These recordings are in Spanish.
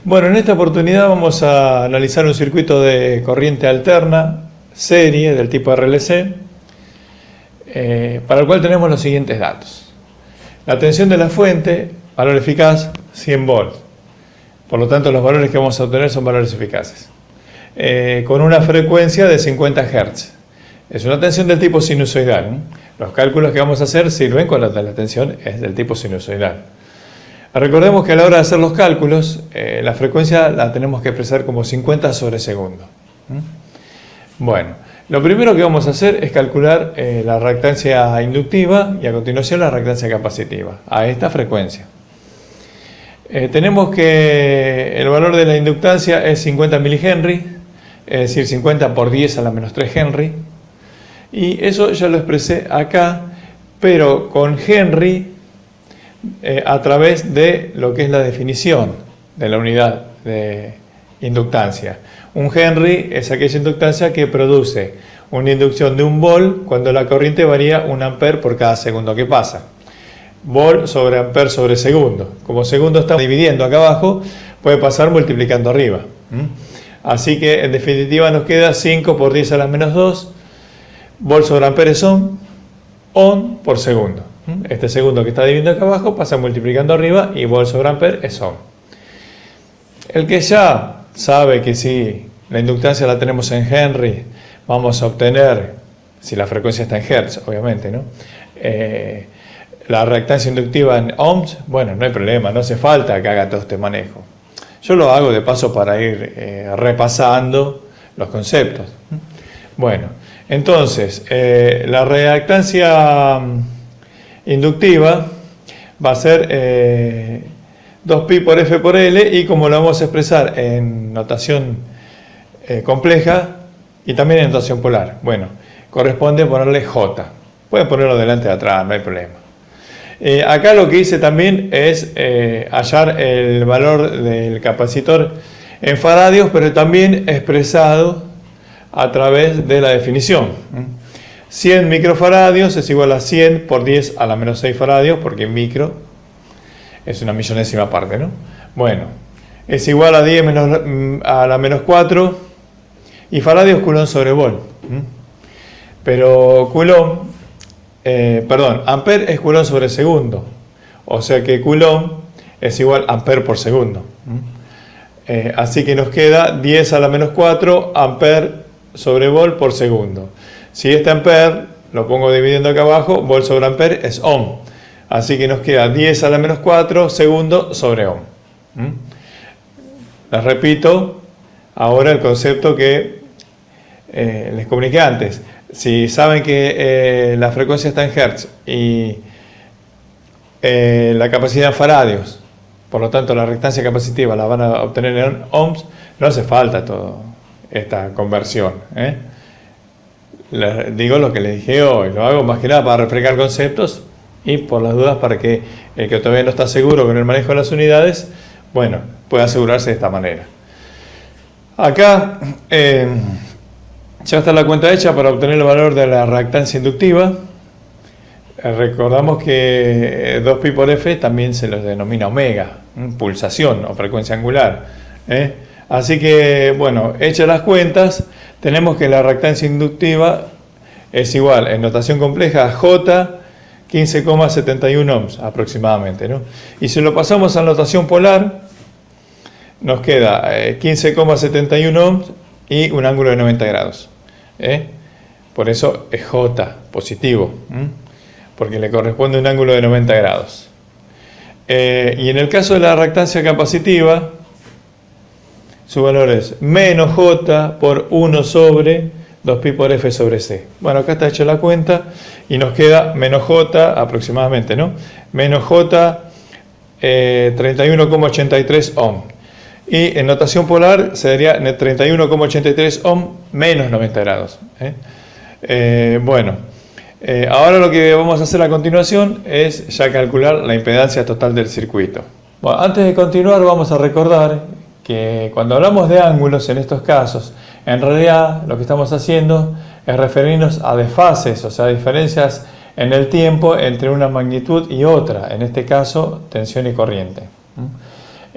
Bueno, en esta oportunidad vamos a analizar un circuito de corriente alterna, serie, del tipo RLC, para el cual tenemos los siguientes datos. La tensión de la fuente, valor eficaz, 100 volts. Por lo tanto, los valores que vamos a obtener son valores eficaces. Con una frecuencia de 50 Hz. Es una tensión del tipo sinusoidal. Los cálculos que vamos a hacer sirven cuando la tensión es del tipo sinusoidal. Recordemos que a la hora de hacer los cálculos, la frecuencia la tenemos que expresar como 50 sobre segundo. Bueno, lo primero que vamos a hacer es calcular la reactancia inductiva y a continuación la reactancia capacitiva a esta frecuencia. Tenemos que el valor de la inductancia es 50 milihenry, es decir, 50 por 10 a la menos 3 Henry. Y eso ya lo expresé acá, pero con Henry a través de lo que es la definición de la unidad de inductancia. Un Henry es aquella inductancia que produce una inducción de 1 volt cuando la corriente varía 1 ampere por cada segundo que pasa. Volt sobre ampere sobre segundo. Como segundo estamos dividiendo acá abajo, puede pasar multiplicando arriba. Así que en definitiva nos queda 5 por 10 a la menos 2 volt sobre ampere es ohm por segundo. Este segundo que está dividiendo acá abajo pasa multiplicando arriba y volt sobre ampere es ohm. El que ya sabe que si la inductancia la tenemos en Henry, vamos a obtener, si la frecuencia está en Hertz, obviamente, ¿no? La reactancia inductiva en ohms, bueno, no hay problema, no hace falta que haga todo este manejo. Yo lo hago de paso para ir repasando los conceptos. Bueno, entonces, la reactancia inductiva va a ser 2pi por F por L, y como lo vamos a expresar en notación compleja y también en notación polar, bueno, corresponde ponerle J. Pueden ponerlo delante de atrás, no hay problema. Acá lo que hice también es hallar el valor del capacitor en faradios, pero también expresado a través de la definición. 100 microfaradios es igual a 100 por 10 a la menos 6 faradios, porque micro es una millonésima parte, ¿no? Bueno, es igual a 10 a la menos 4, y faradios coulomb sobre volt. Pero coulomb, ampere es coulomb sobre segundo, o sea que coulomb es igual a ampere por segundo. Así que nos queda 10 a la menos 4 ampere sobre volt por segundo. Si este ampere lo pongo dividiendo acá abajo, volt sobre ampere es ohm. Así que nos queda 10 a la menos 4 segundo sobre ohm. Les repito ahora el concepto que les comuniqué antes. Si saben que la frecuencia está en Hertz y la capacidad en faradios, por lo tanto la reactancia capacitiva la van a obtener en ohms, no hace falta toda esta conversión. Les digo lo que les dije hoy, lo hago más que nada para refrescar conceptos y por las dudas para que el que todavía no está seguro con el manejo de las unidades, bueno, pueda asegurarse de esta manera. Acá ya está la cuenta hecha para obtener el valor de la reactancia inductiva. Recordamos que 2pi por F también se los denomina omega, pulsación o frecuencia angular. Así que, bueno, hechas las cuentas, tenemos que la reactancia inductiva es igual, en notación compleja, a J 15,71 ohms aproximadamente, ¿no? Y si lo pasamos a notación polar, nos queda 15,71 ohms y un ángulo de 90 grados. Por eso es J positivo, porque le corresponde un ángulo de 90 grados. Y en el caso de la reactancia capacitiva, su valor es menos J por 1 sobre 2pi por F sobre C. Bueno, acá está hecha la cuenta y nos queda menos J aproximadamente, ¿no? Menos J 31,83 ohm. Y en notación polar sería 31,83 ohm menos 90 grados. Ahora lo que vamos a hacer a continuación es ya calcular la impedancia total del circuito. Bueno, antes de continuar vamos a recordar que cuando hablamos de ángulos en estos casos, en realidad lo que estamos haciendo es referirnos a desfases, o sea, diferencias en el tiempo entre una magnitud y otra, en este caso tensión y corriente.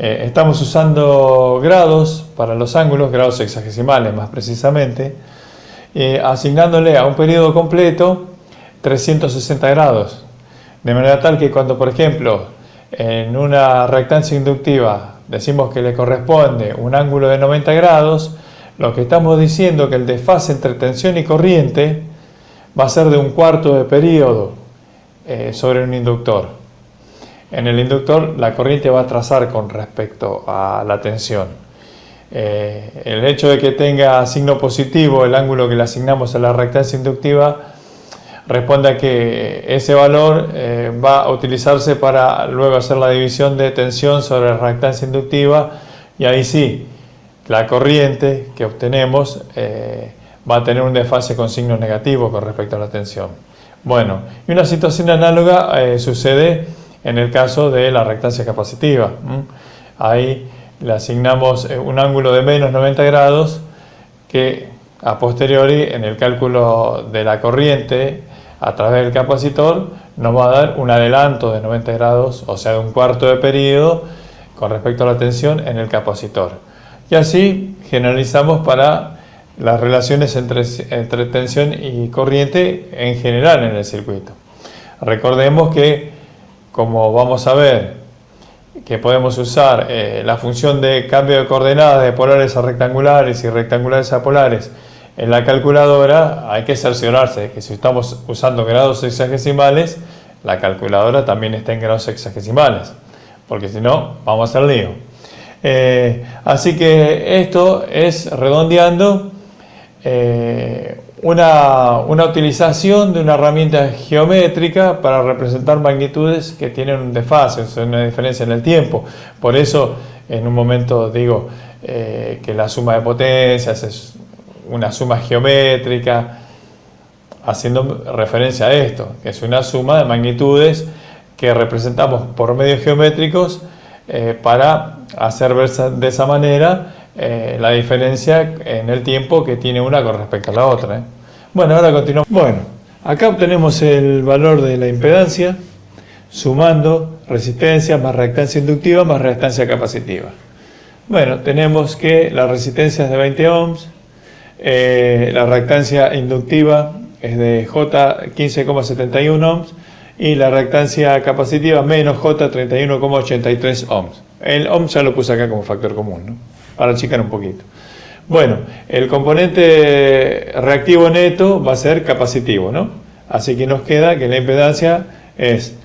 Estamos usando grados para los ángulos, grados sexagesimales más precisamente, asignándole a un periodo completo 360 grados. De manera tal que cuando, por ejemplo, en una reactancia inductiva decimos que le corresponde un ángulo de 90 grados, lo que estamos diciendo es que el desfase entre tensión y corriente va a ser de un cuarto de periodo sobre un inductor. En el inductor la corriente va a trazar con respecto a la tensión. El hecho de que tenga signo positivo el ángulo que le asignamos a la reactancia inductiva responde a que ese valor va a utilizarse para luego hacer la división de tensión sobre la reactancia inductiva, y ahí sí, la corriente que obtenemos va a tener un desfase con signo negativo con respecto a la tensión. Bueno, y una situación análoga sucede en el caso de la reactancia capacitiva. Ahí le asignamos un ángulo de menos 90 grados que a posteriori en el cálculo de la corriente a través del capacitor nos va a dar un adelanto de 90 grados, o sea de un cuarto de periodo con respecto a la tensión en el capacitor. Y así generalizamos para las relaciones entre tensión y corriente en general en el circuito. Recordemos que, como vamos a ver, que podemos usar la función de cambio de coordenadas de polares a rectangulares y rectangulares a polares en la calculadora, hay que cerciorarse de que si estamos usando grados sexagesimales, la calculadora también está en grados sexagesimales, porque si no, vamos a hacer lío. Así que esto es, redondeando, una utilización de una herramienta geométrica para representar magnitudes que tienen un desfase, una diferencia en el tiempo. Por eso en un momento digo que la suma de potencias es una suma geométrica, haciendo referencia a esto, que es una suma de magnitudes que representamos por medios geométricos para hacer ver de esa manera la diferencia en el tiempo que tiene una con respecto a la otra. Bueno, ahora continuamos. Bueno, acá obtenemos el valor de la impedancia sumando resistencia más reactancia inductiva más reactancia capacitiva. Bueno, tenemos que la resistencia es de 20 ohms, la reactancia inductiva es de J 15,71 ohms y la reactancia capacitiva menos J 31,83 ohms. El ohms ya lo puse acá como factor común, ¿no? Para achicar un poquito. Bueno, el componente reactivo neto va a ser capacitivo, ¿no? Así que nos queda que la impedancia es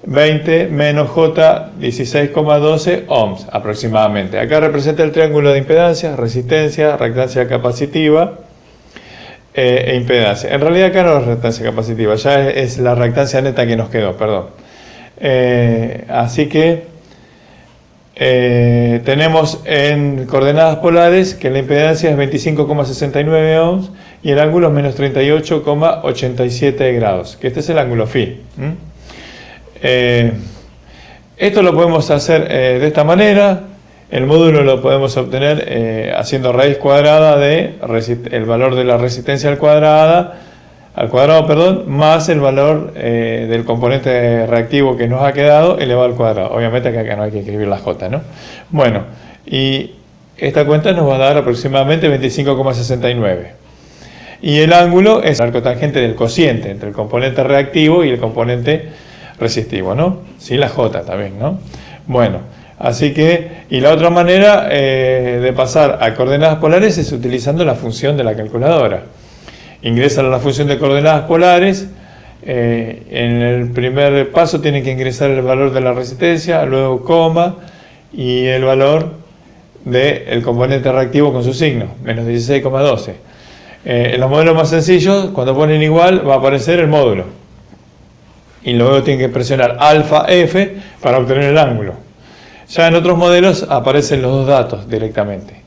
20 menos J 16,12 ohms aproximadamente. Acá representa el triángulo de impedancia, resistencia, reactancia capacitiva e impedancia. En realidad acá no es reactancia capacitiva, ya es la reactancia neta que nos quedó, perdón. Así que tenemos en coordenadas polares que la impedancia es 25,69 ohms y el ángulo es menos 38,87 grados, que este es el ángulo phi. Esto lo podemos hacer de esta manera. El módulo lo podemos obtener haciendo raíz cuadrada de el valor de la resistencia al cuadrado, más el valor del componente reactivo que nos ha quedado elevado al cuadrado. Obviamente acá no hay que escribir la J, ¿no? Bueno, y esta cuenta nos va a dar aproximadamente 25,69. Y el ángulo es el arco tangente del cociente entre el componente reactivo y el componente resistivo, ¿no? Sí, la J también, ¿no? Bueno, así que, y la otra manera de pasar a coordenadas polares es utilizando la función de la calculadora. Ingresan a la función de coordenadas polares, en el primer paso tienen que ingresar el valor de la resistencia, luego coma y el valor del componente reactivo con su signo, menos 16,12. En los modelos más sencillos, cuando ponen igual, va a aparecer el módulo. Y luego tienen que presionar alfa F para obtener el ángulo. Ya en otros modelos aparecen los dos datos directamente.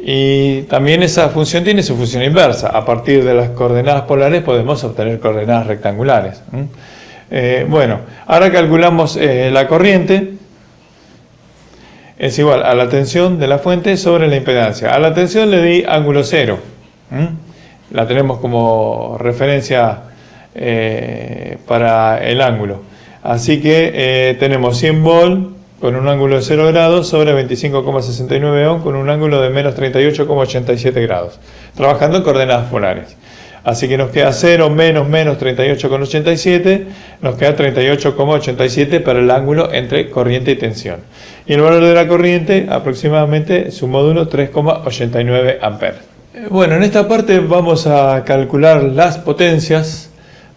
Y también esa función tiene su función inversa. A partir de las coordenadas polares podemos obtener coordenadas rectangulares. Bueno, ahora calculamos la corriente. Es igual a la tensión de la fuente sobre la impedancia. A la tensión le di ángulo cero. La tenemos como referencia para el ángulo. Así que tenemos 100 volt con un ángulo de 0 grados sobre 25,69 ohm con un ángulo de menos 38,87 grados, trabajando en coordenadas polares. Así que nos queda 0 menos 38,87, nos queda 38,87 para el ángulo entre corriente y tensión. Y el valor de la corriente, aproximadamente su módulo 3,89 amperes. Bueno, en esta parte vamos a calcular las potencias,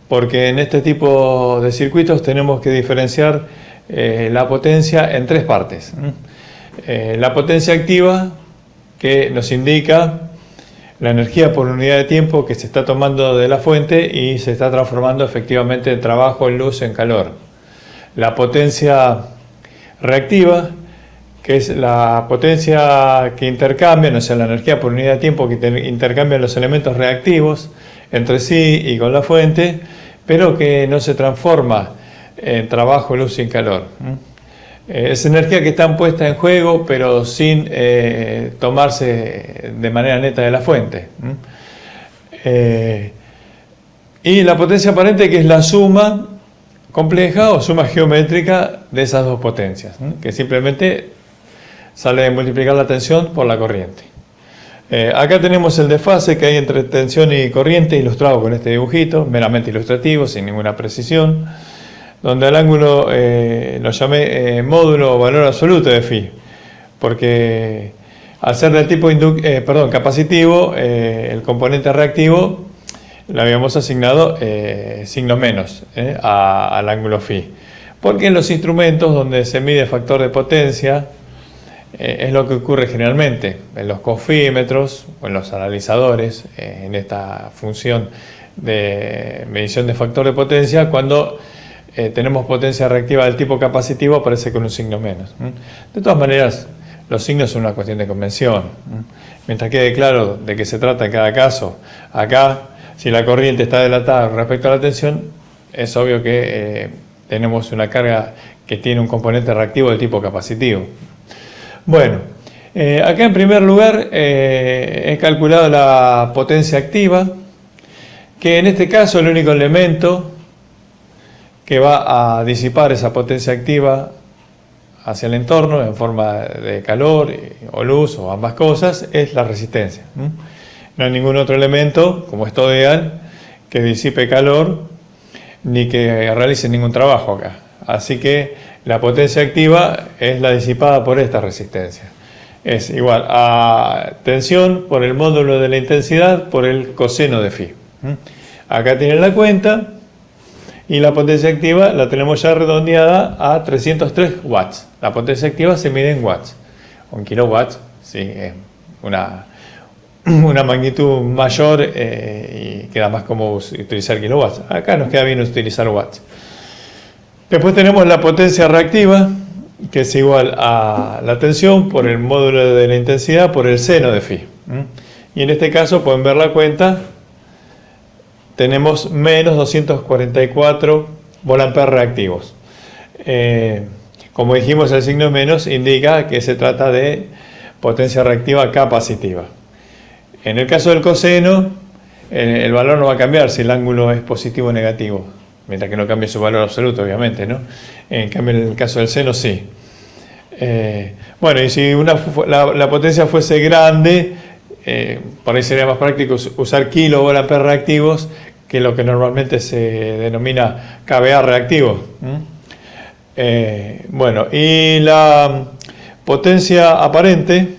porque en este tipo de circuitos tenemos que diferenciar la potencia en tres partes. La potencia activa, que nos indica la energía por unidad de tiempo que se está tomando de la fuente y se está transformando efectivamente en trabajo, en luz, en calor. La potencia reactiva, que es la potencia que intercambian, o sea, la energía por unidad de tiempo que intercambian los elementos reactivos entre sí y con la fuente, pero que no se transforma en trabajo, luz y calor. Es energía que está puesta en juego, pero sin tomarse de manera neta de la fuente. Y la potencia aparente, que es la suma compleja o suma geométrica de esas dos potencias, que simplemente sale de multiplicar la tensión por la corriente. Acá tenemos el desfase que hay entre tensión y corriente, ilustrado con este dibujito, meramente ilustrativo, sin ninguna precisión, donde al ángulo lo llamé módulo o valor absoluto de phi, porque al ser del tipo capacitivo, el componente reactivo le habíamos asignado signo menos al ángulo phi, porque en los instrumentos donde se mide factor de potencia, es lo que ocurre generalmente en los cofímetros o en los analizadores, en esta función de medición de factor de potencia, cuando tenemos potencia reactiva del tipo capacitivo, aparece con un signo menos. De todas maneras, los signos son una cuestión de convención. Mientras quede claro de qué se trata en cada caso, acá, si la corriente está dilatada respecto a la tensión, es obvio que tenemos una carga que tiene un componente reactivo del tipo capacitivo. Bueno, acá en primer lugar he calculado la potencia activa, que en este caso el único elemento que va a disipar esa potencia activa hacia el entorno en forma de calor o luz o ambas cosas es la resistencia. No hay ningún otro elemento, como es todo ideal, que disipe calor ni que realice ningún trabajo acá. Así que la potencia activa es la disipada por esta resistencia. Es igual a tensión por el módulo de la intensidad por el coseno de phi. Acá tienen la cuenta. Y la potencia activa la tenemos ya redondeada a 303 watts. La potencia activa se mide en watts. O en kilowatts, sí, es una magnitud mayor y queda más cómodo utilizar kilowatts. Acá nos queda bien utilizar watts. Después tenemos la potencia reactiva, que es igual a la tensión por el módulo de la intensidad por el seno de phi. Y en este caso pueden ver la cuenta. Tenemos menos 244 volamperes reactivos. Como dijimos, el signo menos indica que se trata de potencia reactiva capacitiva. En el caso del coseno, el valor no va a cambiar si el ángulo es positivo o negativo, mientras que no cambie su valor absoluto, obviamente, ¿no? En cambio, en el caso del seno, sí. Bueno, y si la potencia fuese grande, por ahí sería más práctico usar kilovolamperes reactivos que lo que normalmente se denomina kVA reactivo. Bueno, y la potencia aparente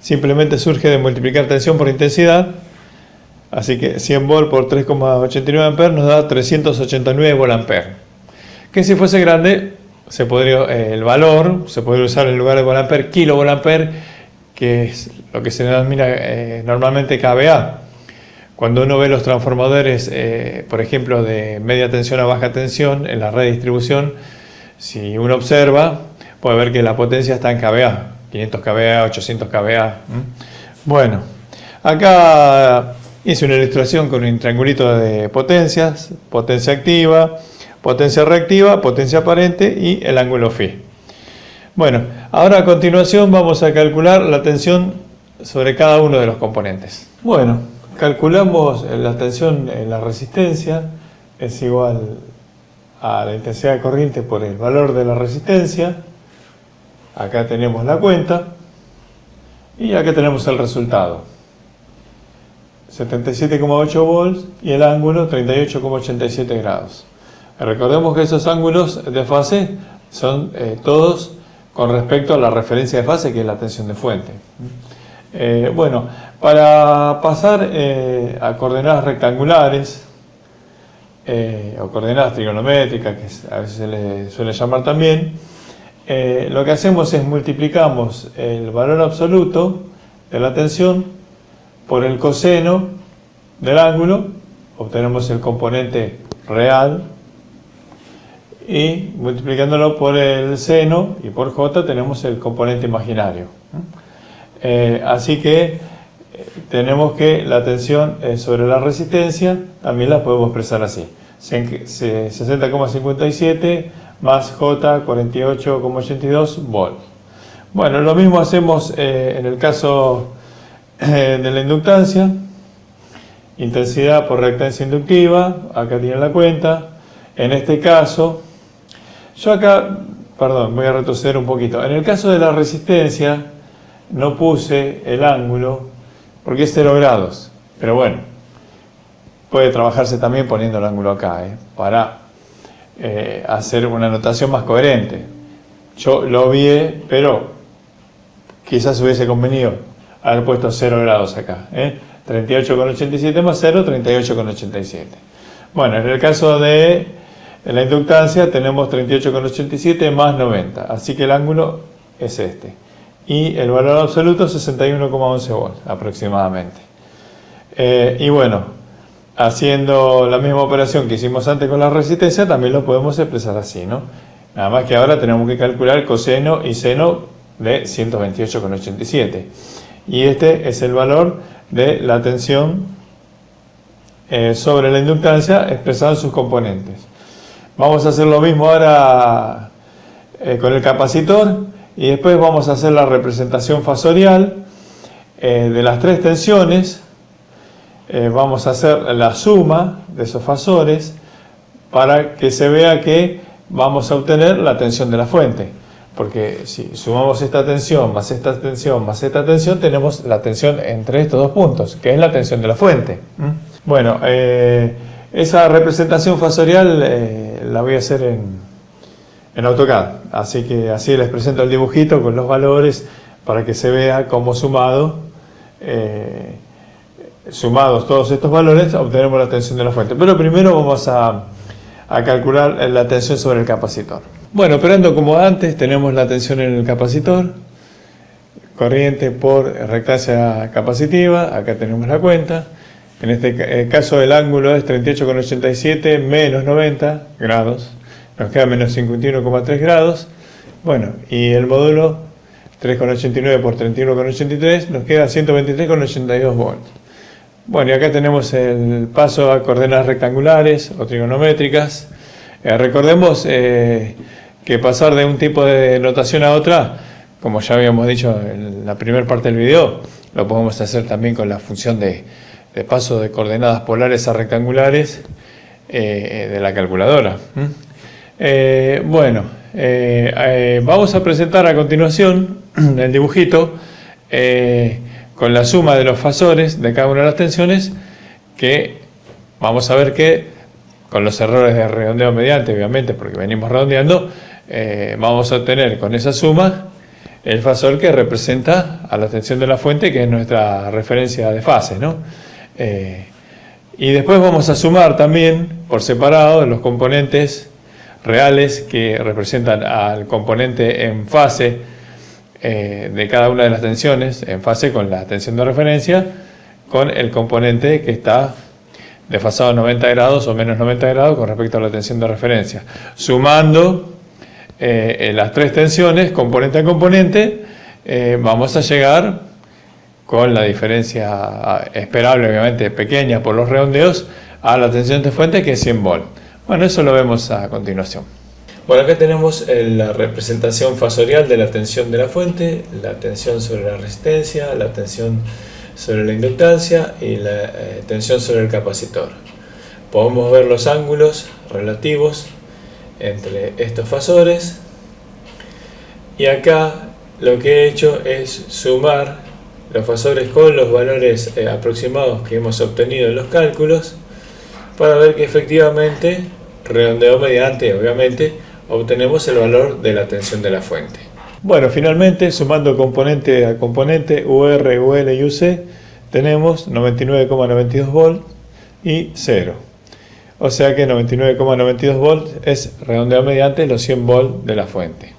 simplemente surge de multiplicar tensión por intensidad, así que 100 volt por 3,89 amperes nos da 389 volamperes, que si fuese grande el valor se podría usar en lugar de volamper kilovolamper, que es lo que se denomina normalmente kVA. Cuando uno ve los transformadores, por ejemplo, de media tensión a baja tensión en la red de distribución, si uno observa, puede ver que la potencia está en kVA, 500 kVA, 800 kVA. Bueno, acá hice una ilustración con un triangulito de potencias, potencia activa, potencia reactiva, potencia aparente y el ángulo phi. Bueno, ahora a continuación vamos a calcular la tensión sobre cada uno de los componentes. Bueno, calculamos la tensión en la resistencia, es igual a la intensidad de corriente por el valor de la resistencia. Acá tenemos la cuenta y acá tenemos el resultado. 77,8 volts y el ángulo 38,87 grados. Recordemos que esos ángulos de fase son todos con respecto a la referencia de fase, que es la tensión de fuente. Bueno, para pasar a coordenadas rectangulares o coordenadas trigonométricas, que a veces se le suele llamar también, lo que hacemos es multiplicamos el valor absoluto de la tensión por el coseno del ángulo, obtenemos el componente real, y multiplicándolo por el seno y por J tenemos el componente imaginario. Así que tenemos que la tensión sobre la resistencia también la podemos expresar así: 60,57 más J 48,82 volts. Bueno, lo mismo hacemos en el caso de la inductancia. Intensidad por reactancia inductiva, acá tienen la cuenta. En este caso, yo acá, perdón, voy a retroceder un poquito. En el caso de la resistencia, no puse el ángulo porque es 0 grados. Pero bueno, puede trabajarse también poniendo el ángulo acá, para hacer una notación más coherente. Yo lo vi, pero quizás hubiese convenido haber puesto 0 grados acá. 38,87 más 0, 38,87. Bueno, en el caso de la inductancia tenemos 38,87 más 90, así que el ángulo es este. Y el valor absoluto 61,11 volts aproximadamente. Y bueno, haciendo la misma operación que hicimos antes con la resistencia, también lo podemos expresar así, ¿no? Nada más que ahora tenemos que calcular coseno y seno de 128,87. Y este es el valor de la tensión sobre la inductancia expresada en sus componentes. Vamos a hacer lo mismo ahora con el capacitor y después vamos a hacer la representación fasorial de las tres tensiones. Vamos a hacer la suma de esos fasores para que se vea que vamos a obtener la tensión de la fuente. Porque si sumamos esta tensión más esta tensión más esta tensión, tenemos la tensión entre estos dos puntos, que es la tensión de la fuente. Bueno, esa representación fasorial la voy a hacer en AutoCAD, así que así les presento el dibujito con los valores para que se vea cómo sumados todos estos valores obtenemos la tensión de la fuente. Pero primero vamos a calcular la tensión sobre el capacitor. Bueno, operando como antes, tenemos la tensión en el capacitor, corriente por reactancia capacitiva, acá tenemos la cuenta. En este caso el ángulo es 38,87 menos 90 grados, nos queda menos 51,3 grados. Bueno, y el módulo 3,89 por 31,83 nos queda 123,82 volts. Bueno, y acá tenemos el paso a coordenadas rectangulares o trigonométricas. Recordemos que pasar de un tipo de notación a otra, como ya habíamos dicho en la primera parte del video, lo podemos hacer también con la función de paso de coordenadas polares a rectangulares de la calculadora. Bueno, vamos a presentar a continuación el dibujito con la suma de los fasores de cada una de las tensiones, que vamos a ver que con los errores de redondeo mediante, obviamente, porque venimos redondeando, vamos a obtener con esa suma el fasor que representa a la tensión de la fuente, que es nuestra referencia de fase, ¿no? Y después vamos a sumar también por separado los componentes reales que representan al componente en fase de cada una de las tensiones, en fase con la tensión de referencia, con el componente que está desfasado 90 grados o menos 90 grados con respecto a la tensión de referencia. Sumando las tres tensiones, componente a componente, vamos a llegar, con la diferencia esperable, obviamente pequeña por los redondeos, a la tensión de fuente, que es 100 volts. Bueno, eso lo vemos a continuación. Bueno, acá tenemos la representación fasorial de la tensión de la fuente, la tensión sobre la resistencia, la tensión sobre la inductancia y la tensión sobre el capacitor. Podemos ver los ángulos relativos entre estos fasores, y acá lo que he hecho es sumar los fasores con los valores aproximados que hemos obtenido en los cálculos para ver que efectivamente, redondeo mediante, obviamente, obtenemos el valor de la tensión de la fuente. Bueno, finalmente, sumando componente a componente, UR, UL y UC, tenemos 99,92 volts y 0. O sea que 99,92 volts es redondeado mediante los 100 volts de la fuente.